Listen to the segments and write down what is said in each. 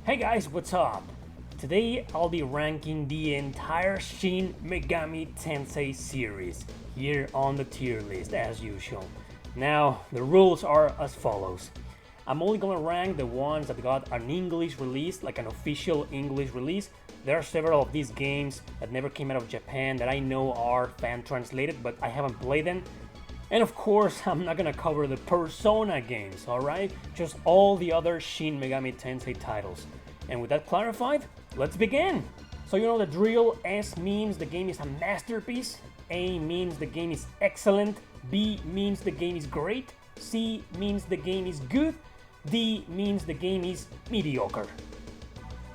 Hey guys, what's up? Today I'll be ranking the entire Shin Megami Tensei series here on the tier list as usual. Now, the rules are as follows. I'm only gonna rank the ones that got an English release, like an official English release. There are several of these games that never came out of Japan that I know are fan translated, but I haven't played them. And of course, I'm not gonna cover the Persona games, alright? Just all the other Shin Megami Tensei titles. And with that clarified, let's begin! So you know the drill. S means the game is a masterpiece, A means the game is excellent, B means the game is great, C means the game is good, D means the game is mediocre.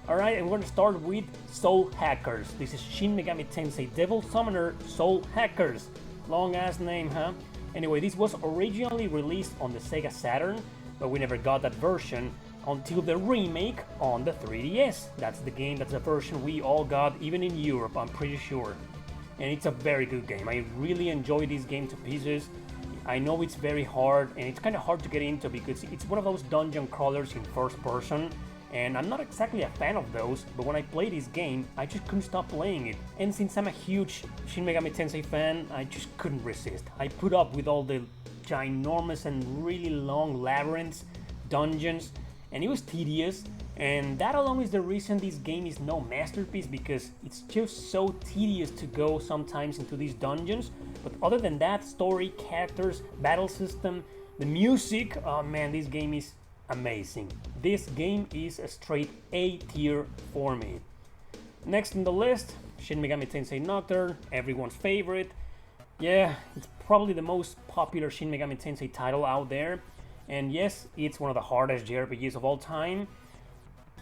Alright, and we're gonna start with Soul Hackers. This is Shin Megami Tensei Devil Summoner Soul Hackers. Long ass name, huh? Anyway, this was originally released on the Sega Saturn, but we never got that version until the remake on the 3DS. That's the version we all got, even in Europe, I'm pretty sure. And it's a very good game. I really enjoy this game to pieces. I know it's very hard, and it's kind of hard to get into because it's one of those dungeon crawlers in first person, and I'm not exactly a fan of those, but when I play this game, I just couldn't stop playing it. And since I'm a huge Shin Megami Tensei fan, I just couldn't resist. I put up with all the ginormous and really long labyrinths, dungeons, and it was tedious. And that alone is the reason this game is no masterpiece, because it's just so tedious to go sometimes into these dungeons. But other than that, story, characters, battle system, the music, oh man, this game is amazing. This game is a straight A tier for me. Next on the list, Shin Megami Tensei Nocturne, everyone's favorite. Yeah, it's probably the most popular Shin Megami Tensei title out there. And yes, it's one of the hardest JRPGs of all time.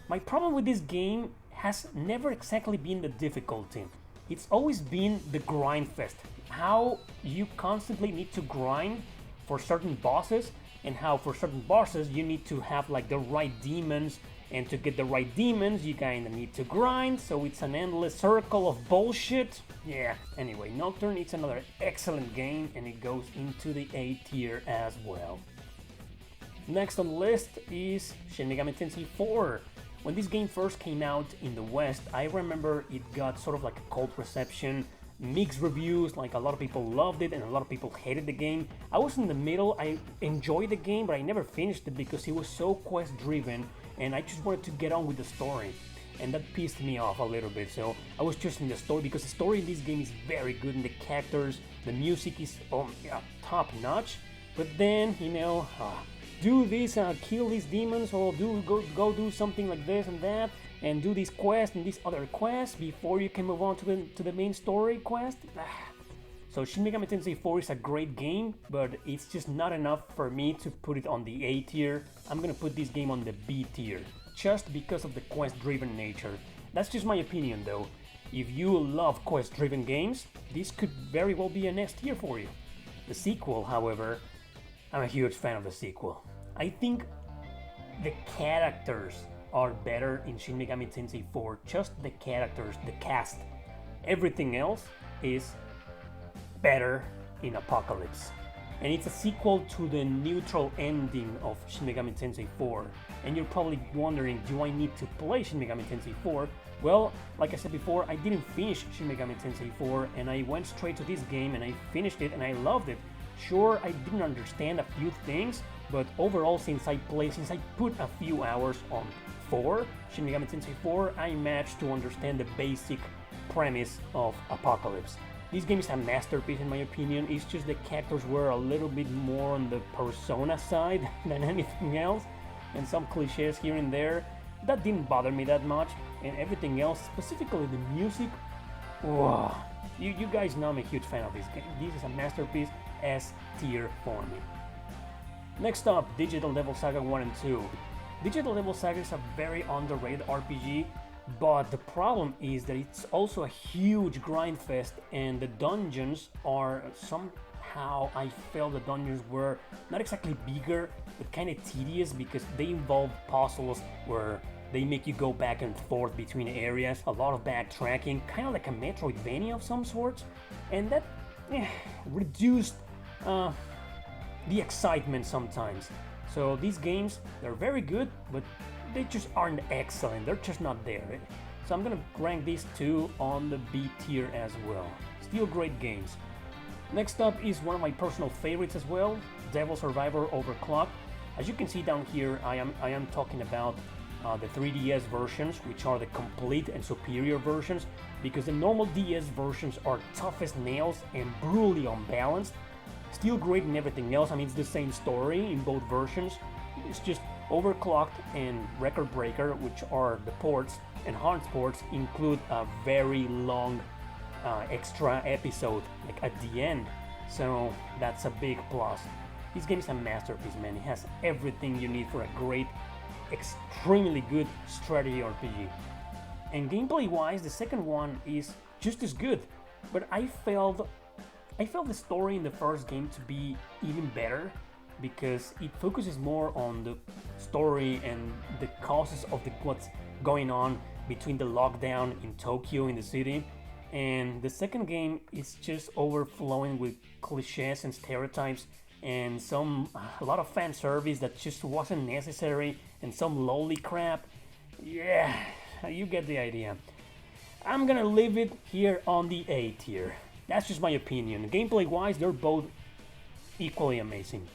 My problem with this game has never exactly been the difficulty. It's always been the grind fest. How you constantly need to grind for certain bosses, and how for certain bosses you need to have like the right demons, and to get the right demons you kinda need to grind, so it's an endless circle of bullshit. Yeah, anyway, Nocturne is another excellent game, and it goes into the A tier as well. Next on the list is Shin Megami Tensei IV. When this game first came out in the West, I remember it got sort of like a cold reception, mixed reviews, like a lot of people loved it and a lot of people hated the game. I was in the middle. I enjoyed the game, but I never finished it because it was so quest driven and I just wanted to get on with the story, and that pissed me off a little bit. So I was just in the story, because the story in this game is very good, and the characters, the music is top notch. But then, you know, do this, kill these demons, or go do something like this and that, and do this quest and this other quest before you can move on to the main story quest. So Shin Megami Tensei IV is a great game, but it's just not enough for me to put it on the A tier. I'm gonna put this game on the B tier, just because of the quest-driven nature. That's just my opinion though. If you love quest-driven games, this could very well be an S tier for you. The sequel, however, I'm a huge fan of the sequel. I think the characters are better in Shin Megami Tensei IV. Just the characters, the cast. Everything else is better in Apocalypse. And it's a sequel to the neutral ending of Shin Megami Tensei IV. And you're probably wondering, do I need to play Shin Megami Tensei IV? Well, like I said before, I didn't finish Shin Megami Tensei IV, and I went straight to this game and I finished it and I loved it. Sure, I didn't understand a few things, but overall, since I put a few hours on Shin Megami Tensei IV, I managed to understand the basic premise of Apocalypse. This game is a masterpiece in my opinion. It's just the characters were a little bit more on the Persona side than anything else, and some cliches here and there. That didn't bother me that much, and everything else, specifically the music, whoa. You guys know I'm a huge fan of this game. This is a masterpiece, S tier for me. Next up, Digital Devil Saga 1 and 2. Digital Devil Saga is a very underrated RPG, but the problem is that it's also a huge grind fest, and the dungeons are somehow, I felt the dungeons were not exactly bigger, but kind of tedious, because they involve puzzles where they make you go back and forth between areas, a lot of backtracking, kind of like a Metroidvania of some sort, and that reduced the excitement sometimes. So these games, they're very good, but they just aren't excellent. They're just not there. So I'm gonna rank these two on the B tier as well. Still great games. Next up is one of my personal favorites as well, Devil Survivor Overclocked. As you can see down here, I am talking about the 3DS versions, which are the complete and superior versions, because the normal DS versions are tough as nails and brutally unbalanced. Still great and everything else. I mean, it's the same story in both versions. It's just Overclocked and Record Breaker, which are the ports, and Hard Sports include a very long extra episode, like at the end. So that's a big plus. This game is a masterpiece, man. It has everything you need for a great, extremely good strategy RPG. And gameplay-wise, the second one is just as good, but I felt the story in the first game to be even better because it focuses more on the story and the causes of what's going on between the lockdown in Tokyo, in the city. And the second game is just overflowing with cliches and stereotypes and a lot of fan service that just wasn't necessary and some lolly crap. Yeah, you get the idea. I'm gonna leave it here on the A tier. That's just my opinion. Gameplay wise, they're both equally amazing.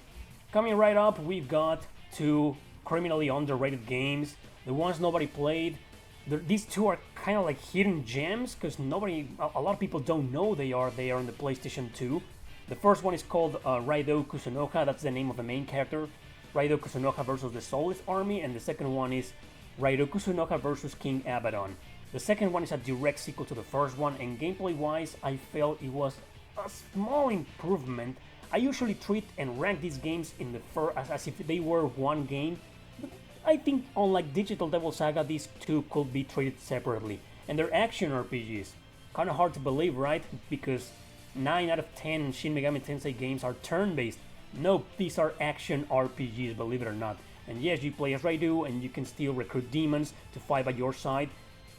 Coming right up, we've got two criminally underrated games, the ones nobody played. These two are kind of like hidden gems because a lot of people don't know they are on the PlayStation 2. The first one is called Raidou Kuzunoha, that's the name of the main character. Raidou Kuzunoha versus the Soulless Army, and the second one is Raidou Kuzunoha versus King Abaddon. The second one is a direct sequel to the first one, and gameplay-wise, I felt it was a small improvement. I usually treat and rank these games in the as if they were one game. But I think, unlike Digital Devil Saga, these two could be treated separately. And they're action RPGs. Kind of hard to believe, right? Because 9 out of 10 Shin Megami Tensei games are turn-based. Nope, these are action RPGs, believe it or not. And yes, you play as Raidou, and you can still recruit demons to fight by your side.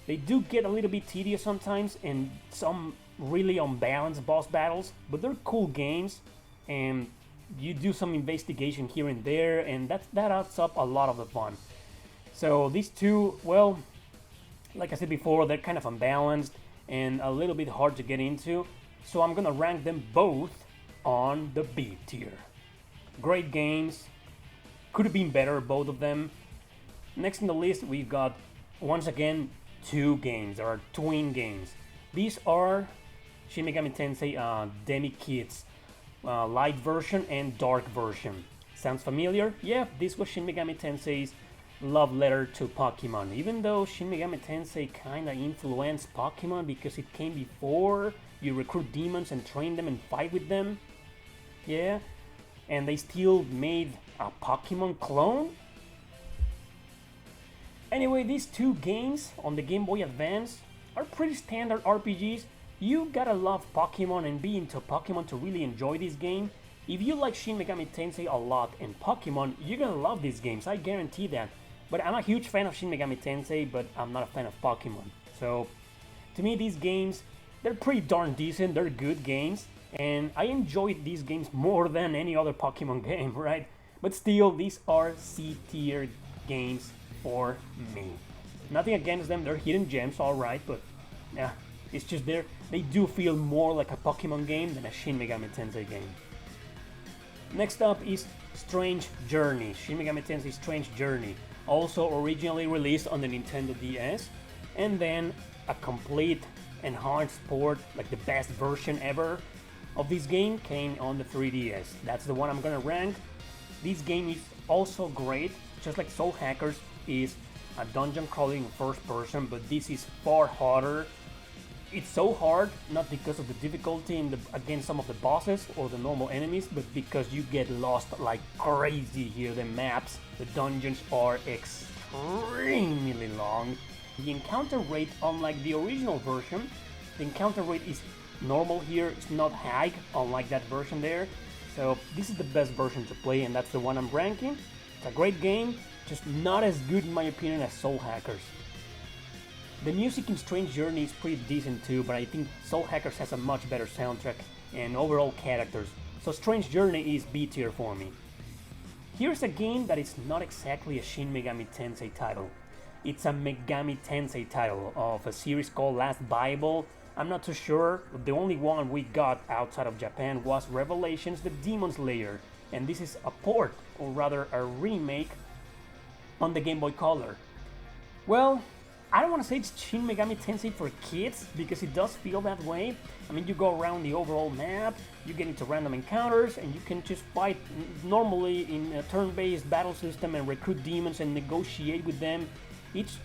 They do get a little bit tedious sometimes, and some really unbalanced boss battles, but they're cool games, and you do some investigation here and there, and that adds up a lot of the fun. So these two, well, like I said before, they're kind of unbalanced and a little bit hard to get into, so I'm gonna rank them both on the B tier. Great games, could have been better, both of them. Next in the list, we've got, once again, two games. There are twin games. These are Shin Megami Tensei Demi Kids, light version and dark version. Sounds familiar? Yeah, this was Shin Megami Tensei's love letter to Pokemon. Even though Shin Megami Tensei kinda influenced Pokemon because it came before you recruit demons and train them and fight with them. Yeah, and they still made a Pokemon clone? Anyway, these two games on the Game Boy Advance are pretty standard RPGs. You gotta love Pokemon and be into Pokemon to really enjoy this game. If you like Shin Megami Tensei a lot and Pokemon, you're gonna love these games, I guarantee that. But I'm a huge fan of Shin Megami Tensei, but I'm not a fan of Pokemon. So, to me, these games, they're pretty darn decent, they're good games, and I enjoyed these games more than any other Pokemon game, right? But still, these are C-tier games for me. Nothing against them, they're hidden gems, alright, but yeah, it's just they do feel more like a Pokemon game than a Shin Megami Tensei game. Next up is Strange Journey, Shin Megami Tensei Strange Journey, also originally released on the Nintendo DS, and then a complete enhanced port, like the best version ever of this game, came on the 3DS. That's the one I'm gonna rank. This game is also great, just like Soul Hackers is a dungeon crawling first person, but this is far harder. It's so hard, not because of the difficulty against some of the bosses or the normal enemies, but because you get lost like crazy here. The maps, the dungeons are extremely long. The encounter rate, unlike the original version, the encounter rate is normal here, it's not high, unlike that version there. So this is the best version to play, and that's the one I'm ranking. It's a great game, just not as good in my opinion as Soul Hackers. The music in Strange Journey is pretty decent too, but I think Soul Hackers has a much better soundtrack and overall characters. So Strange Journey is B tier for me. Here's a game that is not exactly a Shin Megami Tensei title. It's a Megami Tensei title of a series called Last Bible. I'm not too sure. The only one we got outside of Japan was Revelations: The Demon Slayer, and this is a port, or rather a remake, on the Game Boy Color. Well, I don't want to say it's Shin Megami Tensei for kids, because it does feel that way. I mean, you go around the overall map, you get into random encounters, and you can just fight normally in a turn-based battle system and recruit demons and negotiate with them. It's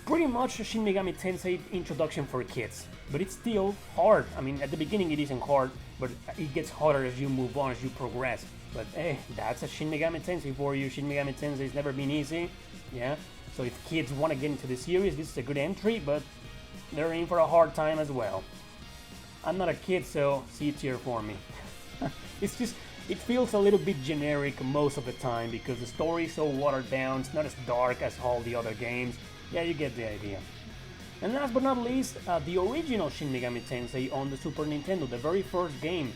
pretty much a Shin Megami Tensei introduction for kids, but it's still hard. I mean, at the beginning it isn't hard, but it gets harder as you move on, as you progress. But hey, that's a Shin Megami Tensei for you. Shin Megami Tensei's never been easy, yeah? So if kids want to get into the series, this is a good entry, but they're in for a hard time as well. I'm not a kid, so C tier for me. It's just, it feels a little bit generic most of the time because the story is so watered down, it's not as dark as all the other games. Yeah, you get the idea. And last but not least, the original Shin Megami Tensei on the Super Nintendo, the very first game.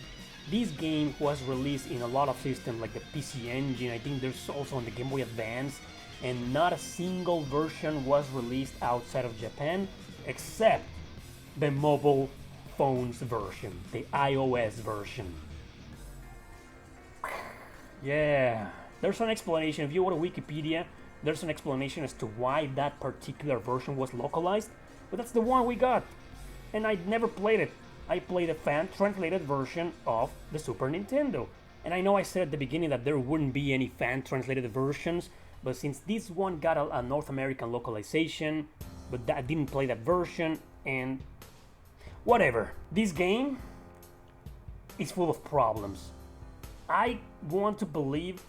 This game was released in a lot of systems like the PC Engine, I think there's also on the Game Boy Advance, and not a single version was released outside of Japan, except the mobile phones version, the iOS version. Yeah, there's an explanation. If you go to Wikipedia, there's an explanation as to why that particular version was localized, but that's the one we got. And I never played it. I played a fan-translated version of the Super Nintendo. And I know I said at the beginning that there wouldn't be any fan-translated versions, but since this one got a North American localization, but I didn't play that version, and whatever. This game is full of problems. I want to believe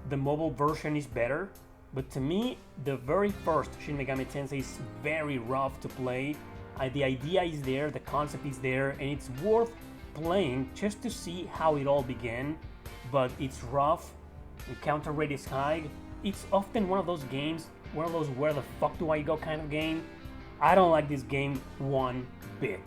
the mobile version is better, but to me, the very first Shin Megami Tensei is very rough to play. The idea is there, the concept is there, and it's worth playing just to see how it all began, but it's rough, encounter rate is high. It's often one of those games, one of those where the fuck do I go kind of game. I don't like this game one bit.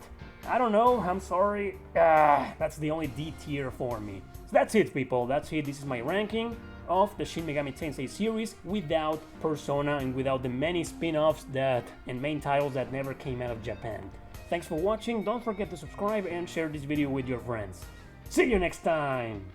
I don't know, I'm sorry. That's the only D tier for me. So that's it, people, that's it. This is my ranking of the Shin Megami Tensei series without Persona and without the many spin-offs and main titles that never came out of Japan. Thanks for watching, don't forget to subscribe and share this video with your friends. See you next time!